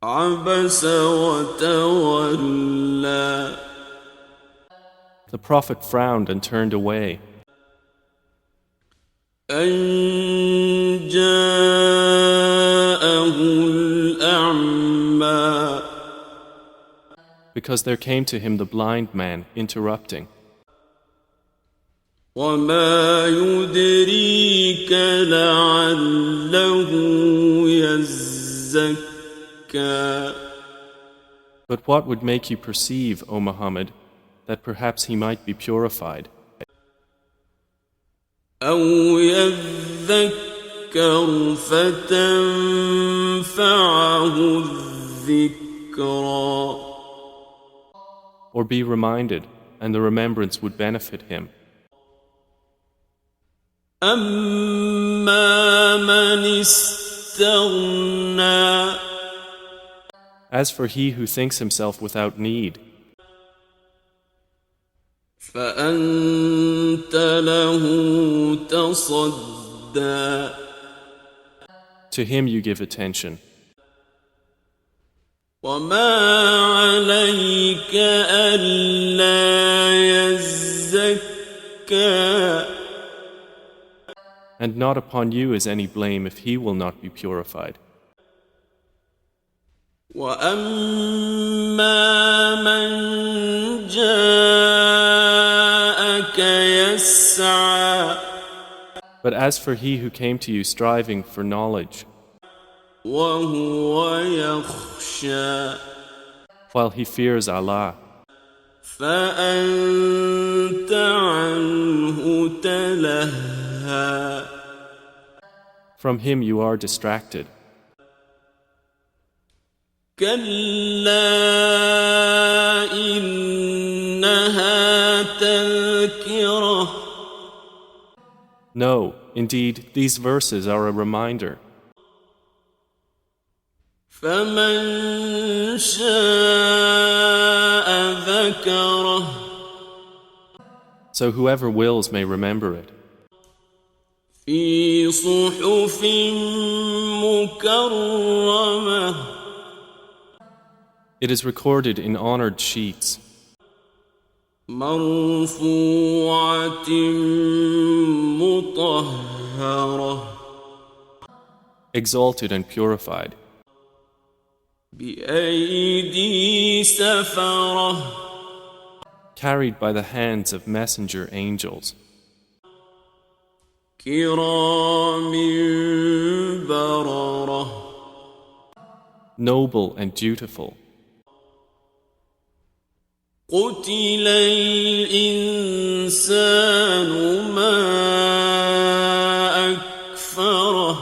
عبس وتولى. The Prophet frowned and turned away أن جاءه الأعمى. because there came to him the blind man interrupting. وما يدريك لعله يزكى. But what would make you perceive, O Muhammad, that perhaps he might be purified? أو يذكر فتنفعه الذكرى. Or be reminded, and the remembrance would benefit him. أما من استغنى. As for he who thinks himself without need, فأنت له تصدى. to him you give attention. وما عليك ألا يزكى. And not upon you is any blame if he will not be purified. وأما من جاءك يسعى. But as for he who came to you striving for knowledge, وهو يخشى. while he fears Allah, فأنت عنه تلهى. from him you are distracted. كلا إنها تذكرة. No, indeed, these verses are a reminder. فمن شاء ذكره. So whoever wills may remember it. في صحف مكرمة. It is recorded in honored sheets, مرفوعة مطهرة. exalted and purified, بأيدي سفرة. carried by the hands of messenger angels, كرام بررة. noble and dutiful. قتل الإنسان ما أكفره.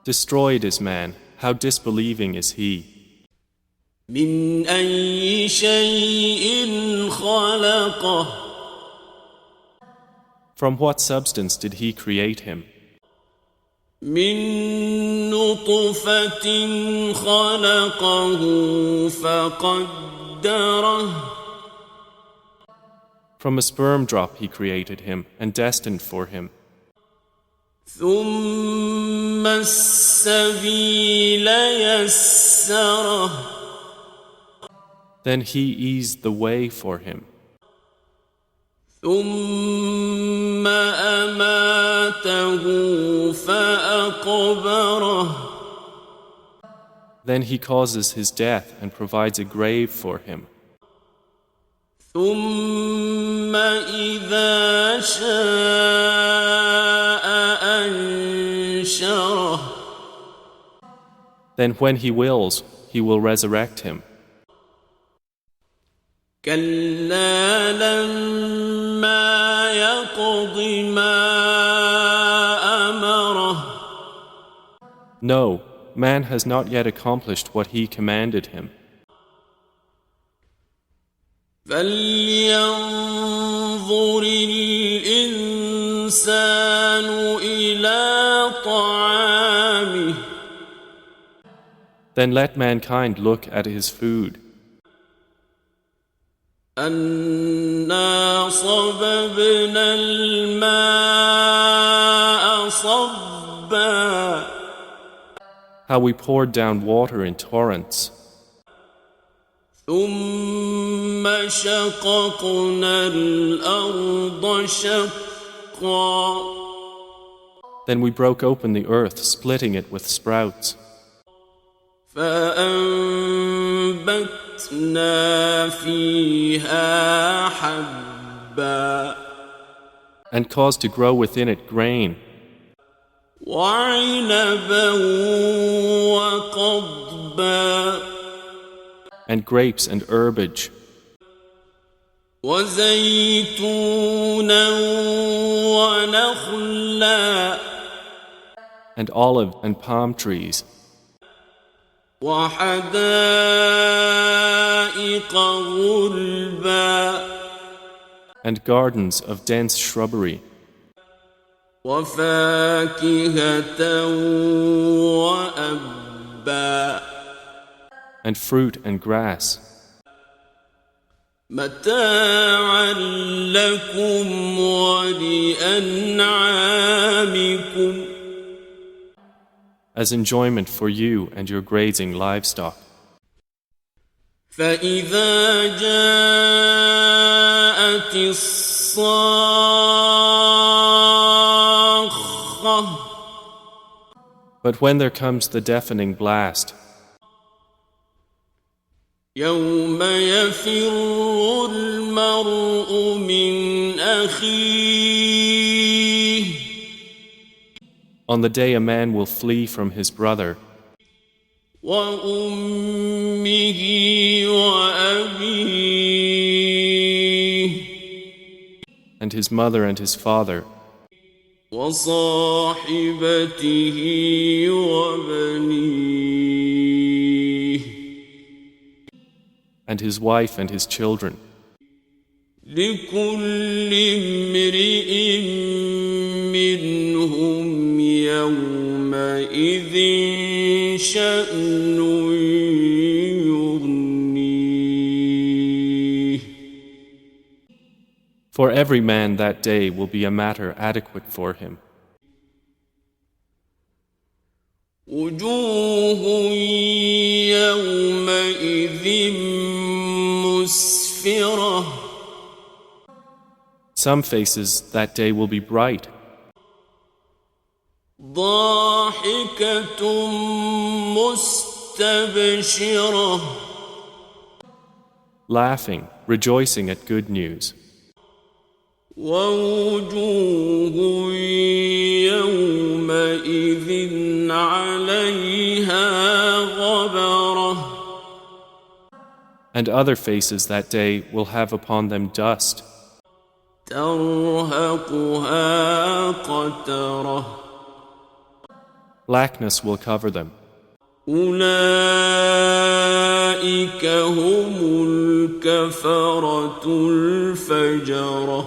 Destroyed is man, how disbelieving is he. من أي شيء خلقه. From what substance did he create him? من نطفة خلقه فقدره. From a sperm drop he created him and destined for him. ثم السبيل يسره. Then he eased the way for him. ثم أماته فأقبره. Then he causes his death and provides a grave for him. ثم إذا شاء أنشره. Then when he wills, he will resurrect him. كلا لما يقض ما أمره. No, man has not yet accomplished what he commanded him. فلينظر الإنسان إلى طعامه. Then let mankind look at his food. أنا صببنا الماء صبا. how we poured down water in torrents. ثم شققنا الأرض شقا Then we broke open the earth, splitting it with sprouts, فأنبتنا فيها حبا and caused to grow within it grain, وعنبا وقضبا and grapes and herbage, وزيتونا ونخلا and olive and palm trees, وحدائق غلبا and gardens of dense shrubbery, وفاكهة وأبا and fruit and grass, متاعا لكم ولأنعامكم as enjoyment for you and your grazing livestock. فإذا جاءت الصاخة But when there comes the deafening blast, يوم يفر المرء من أخيه on the day a man will flee from his brother, وأمه وأبيه and his mother and his father, وصاحبته وبنيه and his wife and his children. لكل امرئ منهم يومئذ شأن يغنيه For every man that day will be a matter adequate for him. وجوه يومئذ مسفرة Some faces that day will be bright, ضاحكة مستبشرة laughing, rejoicing at good news. ووجوه يومئذ عليها غبرة And other faces that day will have upon them dust, ترهقها قترة blackness will cover them. أولئك هم الكفرة الفجرة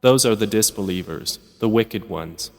Those are the disbelievers, the wicked ones.